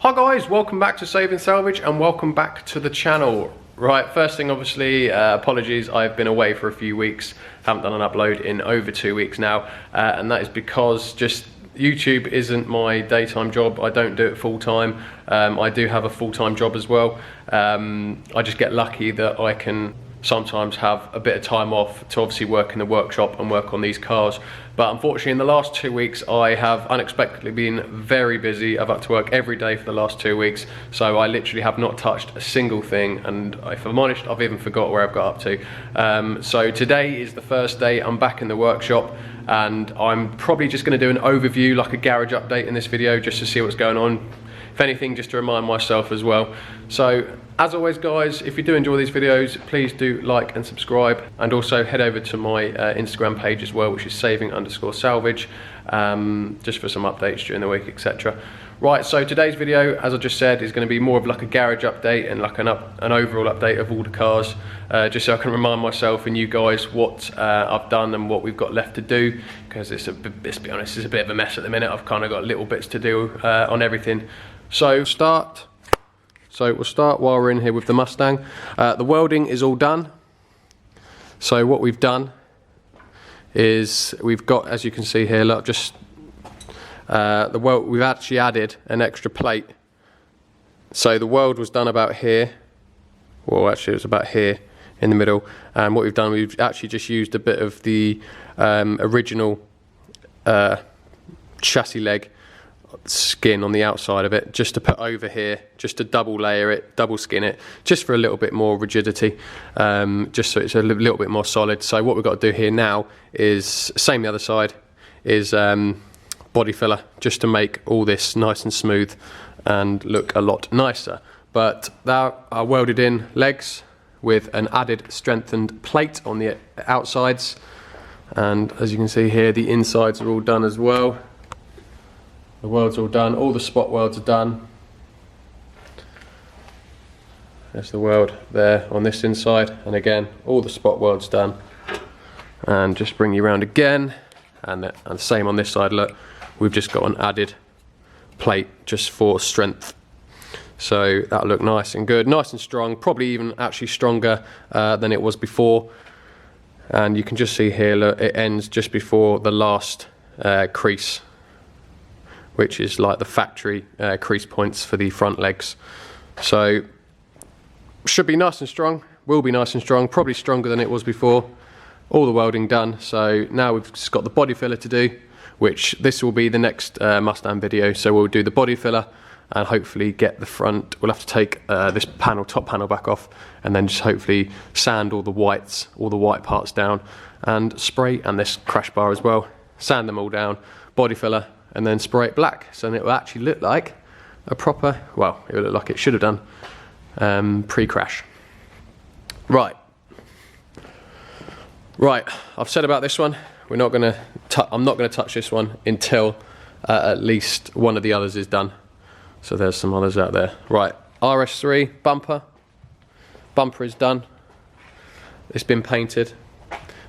Hi guys, welcome back to Saving Salvage and welcome back to the channel. Right, first thing obviously, apologies, I've been away for a few weeks, haven't done an upload in over 2 weeks now, and that is because just YouTube isn't my daytime job. I don't do it full time. I do have a full-time job as well. I just get lucky that I can sometimes have a bit of time off to obviously work in the workshop and work on these cars. But unfortunately in the last 2 weeks I have unexpectedly been very busy. I've had to work every day for the last 2 weeks, so I literally have not touched a single thing, and if I'm honest, I've even forgot where I've got up to. So today is the first day I'm back in the workshop, and I'm probably just going to do an overview, like a garage update in this video, just to see what's going on. If anything, just to remind myself as well. So as always guys, if you do enjoy these videos, please do like and subscribe, and also head over to my Instagram page as well, which is saving_salvage, just for some updates during the week, etc. Right, so today's video, as I just said, is going to be more of like a garage update and like an overall update of all the cars, just so I can remind myself and you guys what I've done and what we've got left to do, because let's be honest, it's a bit of a mess at the minute. I've kind of got little bits to do on everything. So we'll start while we're in here with the Mustang. The welding is all done. So what we've done is we've got, as you can see here, look, just we've actually added an extra plate. So the weld was done about here. Well, actually it was about here in the middle. And what we've done, we've actually just used a bit of the original chassis leg skin on the outside of it, just to put over here, just to double layer it, double skin it, just for a little bit more rigidity, just so it's a little bit more solid. So what we've got to do here now is, same the other side, is body filler, just to make all this nice and smooth and look a lot nicer. But there are welded in legs with an added strengthened plate on the outsides, and as you can see here, the insides are all done as well. The weld's all done, all the spot welds are done. There's the weld there on this inside, and again, all the spot welds done. And just bring you around again, and the same on this side, look, we've just got an added plate just for strength. So that'll look nice and good, nice and strong, probably even actually stronger than it was before. And you can just see here, look, it ends just before the last crease, which is like the factory crease points for the front legs. So should be nice and strong, will be nice and strong, probably stronger than it was before. All the welding done, so now we've just got the body filler to do, which this will be the next Mustang video. So we'll do the body filler and hopefully get the front, we'll have to take this panel, top panel back off, and then just hopefully sand all the whites, all the white parts down, and spray, and this crash bar as well, sand them all down, body filler, and then spray it black, so it will actually look like a proper, well, it will look like it should have done pre-crash. Right, I've said about this one, I'm not going to touch this one until at least one of the others is done. So there's some others out there. Right, RS3 bumper is done. It's been painted.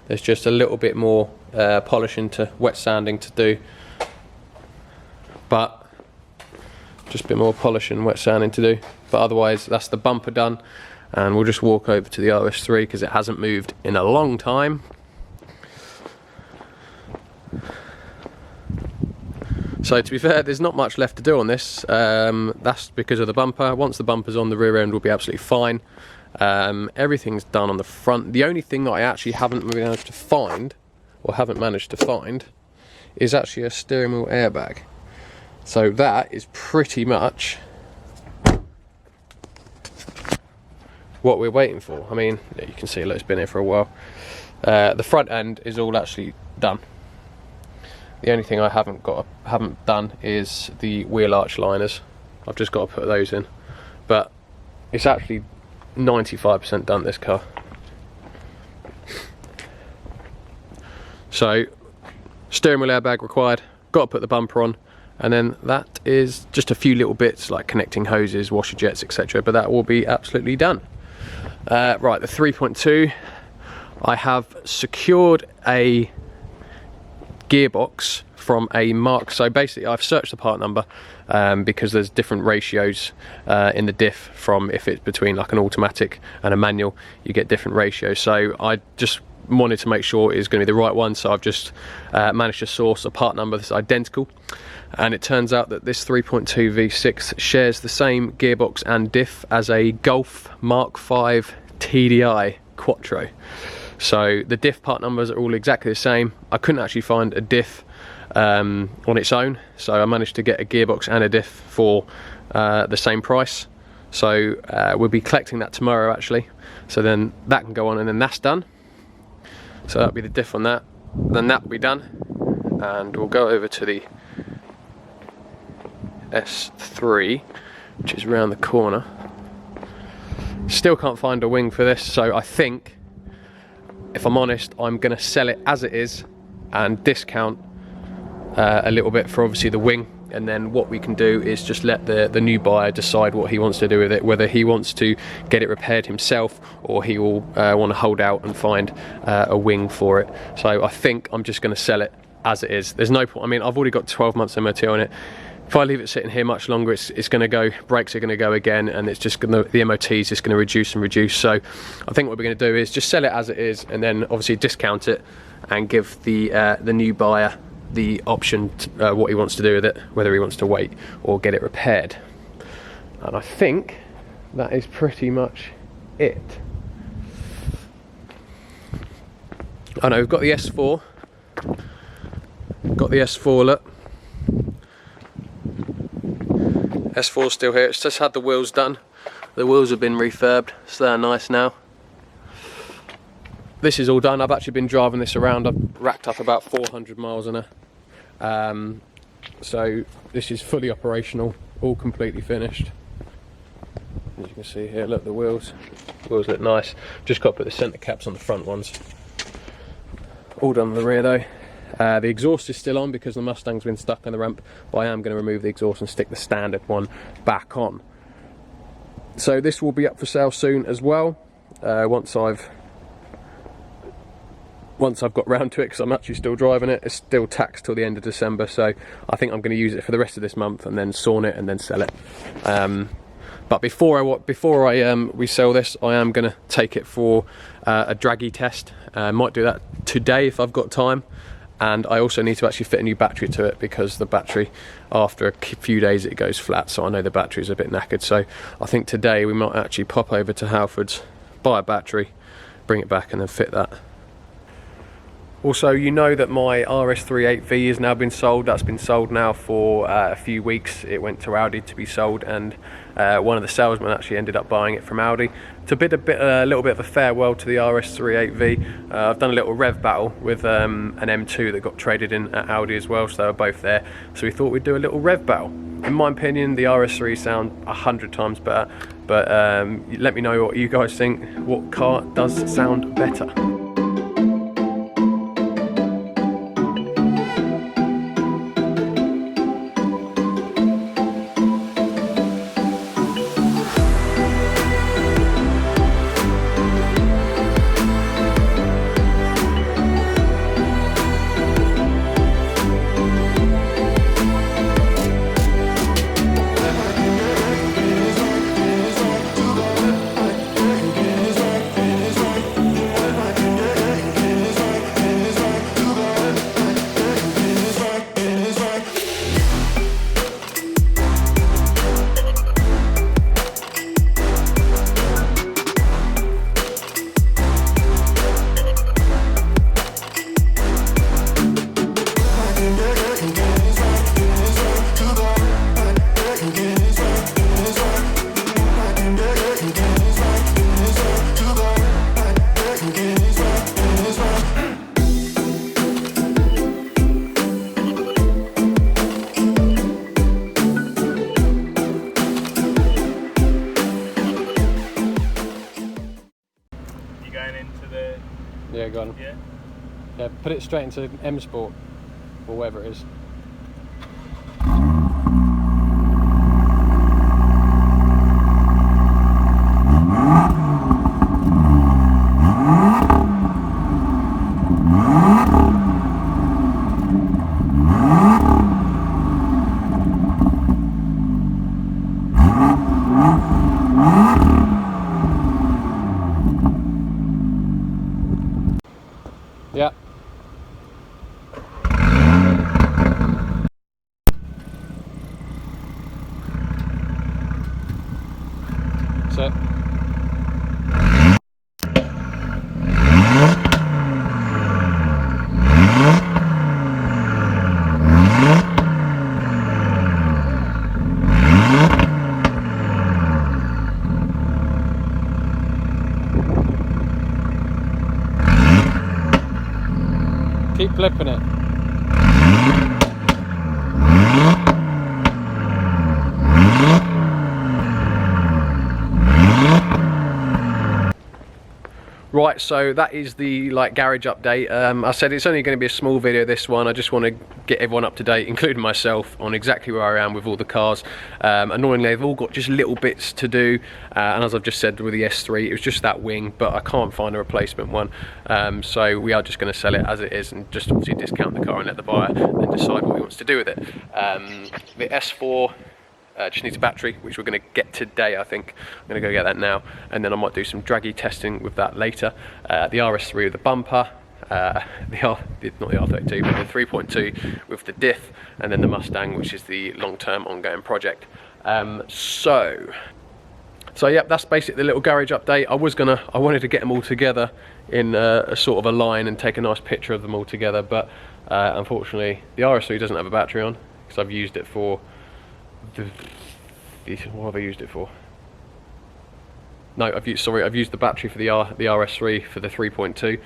There's just a little bit more polishing to wet sanding to do. But just a bit more polishing and wet sanding to do. But otherwise, that's the bumper done. And we'll just walk over to the RS3 because it hasn't moved in a long time. So to be fair, there's not much left to do on this. That's because of the bumper. Once the bumper's on, the rear end will be absolutely fine. Everything's done on the front. The only thing that I actually haven't managed to find, is actually a steering wheel airbag. So that is pretty much what we're waiting for. I mean, yeah, you can see, look, it's been here for a while. The front end is all actually done. The only thing I haven't done is the wheel arch liners. I've just got to put those in, but it's actually 95% done, this car. So steering wheel airbag required, got to put the bumper on, and then that is just a few little bits like connecting hoses, washer jets, etc., but that will be absolutely done. Right, the 3.2, I have secured a gearbox from a mark. So basically I've searched the part number because there's different ratios in the diff. From if it's between like an automatic and a manual, you get different ratios. So I just wanted to make sure it is going to be the right one, so I've just managed to source a part number that's identical, and it turns out that this 3.2 V6 shares the same gearbox and diff as a Golf Mark 5 TDI Quattro. So the diff part numbers are all exactly the same. I couldn't actually find a diff on its own, so I managed to get a gearbox and a diff for the same price. So we'll be collecting that tomorrow actually, so then that can go on and then that's done. So that'll be the diff on that, then that will be done, and we'll go over to the S3, which is around the corner. Still can't find a wing for this, so I think, if I'm honest, I'm going to sell it as it is and discount a little bit for obviously the wing, and then what we can do is just let the new buyer decide what he wants to do with it, whether he wants to get it repaired himself or he will want to hold out and find a wing for it. So I think I'm just going to sell it as it is. There's no point, I mean, I've already got 12 months MOT on it. If I leave it sitting here much longer, it's going to go, brakes are going to go again, and it's just going to, the MOT is just going to reduce and reduce. So I think what we're going to do is just sell it as it is, and then obviously discount it and give the new buyer the option to, what he wants to do with it, whether he wants to wait or get it repaired. And I think that is pretty much it. I know we've got the S4, look. S4's still here. It's just had the wheels done. The wheels have been refurbed, so they're nice now. This is all done. I've actually been driving this around. I've racked up about 400 miles on her. So this is fully operational, all completely finished. As you can see here, look, the wheels look nice. Just got to put the centre caps on the front ones. All done on the rear though. The exhaust is still on because the Mustang's been stuck on the ramp, but I am going to remove the exhaust and stick the standard one back on. So this will be up for sale soon as well, once I've got round to it, because I'm actually still driving it. It's still taxed till the end of December, so I think I'm going to use it for the rest of this month and then sawn it and then sell it. But before we sell this, I am going to take it for a draggy test. Might do that today if I've got time. And I also need to actually fit a new battery to it, because the battery, after a few days, it goes flat. So I know the battery's a bit knackered. So I think today we might actually pop over to Halford's, buy a battery, bring it back and then fit that. Also, you know that my RS3 8V has now been sold. That's been sold now for a few weeks. It went to Audi to be sold, and one of the salesmen actually ended up buying it from Audi. It's a little bit of a farewell to the RS3 8V. I've done a little rev battle with an M2 that got traded in at Audi as well, so they were both there. So we thought we'd do a little rev battle. In my opinion, the RS3 sound 100 times better, but let me know what you guys think. What car does sound better? Yeah, go on. Yeah, put it straight into M Sport, or whatever it is. Yeah. That's it. Keep flipping it. Right, so that is the garage update. I said it's only going to be a small video, this one. I just want to get everyone up to date, including myself, on exactly where I am with all the cars. Annoyingly, they've all got just little bits to do, and as I've just said with the S3, it was just that wing, but I can't find a replacement one. So we are just going to sell it as it is and just obviously discount the car and let the buyer then decide what he wants to do with it. The S4 just needs a battery, which we're going to get today, I think. I'm going to go get that now, and then I might do some draggy testing with that later. The RS3 with the bumper, not the R32, but the 3.2 with the diff, and then the Mustang, which is the long-term ongoing project. So yeah, that's basically the little garage update. I wanted to get them all together in a sort of a line and take a nice picture of them all together, but unfortunately the RS3 doesn't have a battery on, because I've used it for what have I used it for? No, I've used the battery for the RS3 for the 3.2.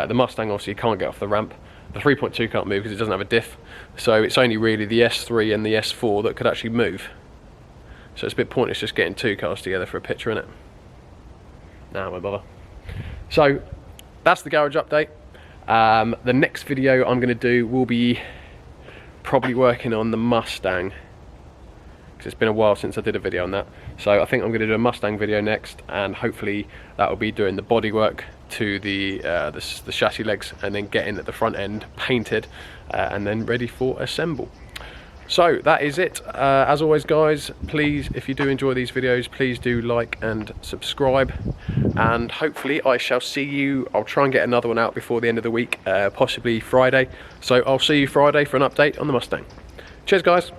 The Mustang obviously can't get off the ramp. The 3.2 can't move because it doesn't have a diff. So it's only really the S3 and the S4 that could actually move. So it's a bit pointless just getting two cars together for a picture, innit? Nah, won't bother. So that's the garage update. The next video I'm going to do will be probably working on the Mustang. It's been a while since I did a video on that, so I think I'm going to do a Mustang video next, and hopefully that will be doing the bodywork to the chassis legs, and then getting at the front end painted and then ready for assemble. So that is it. As always, guys, please, if you do enjoy these videos, please do like and subscribe, and hopefully I shall see you. I'll try and get another one out before the end of the week, possibly Friday, so I'll see you Friday for an update on the Mustang. Cheers, guys.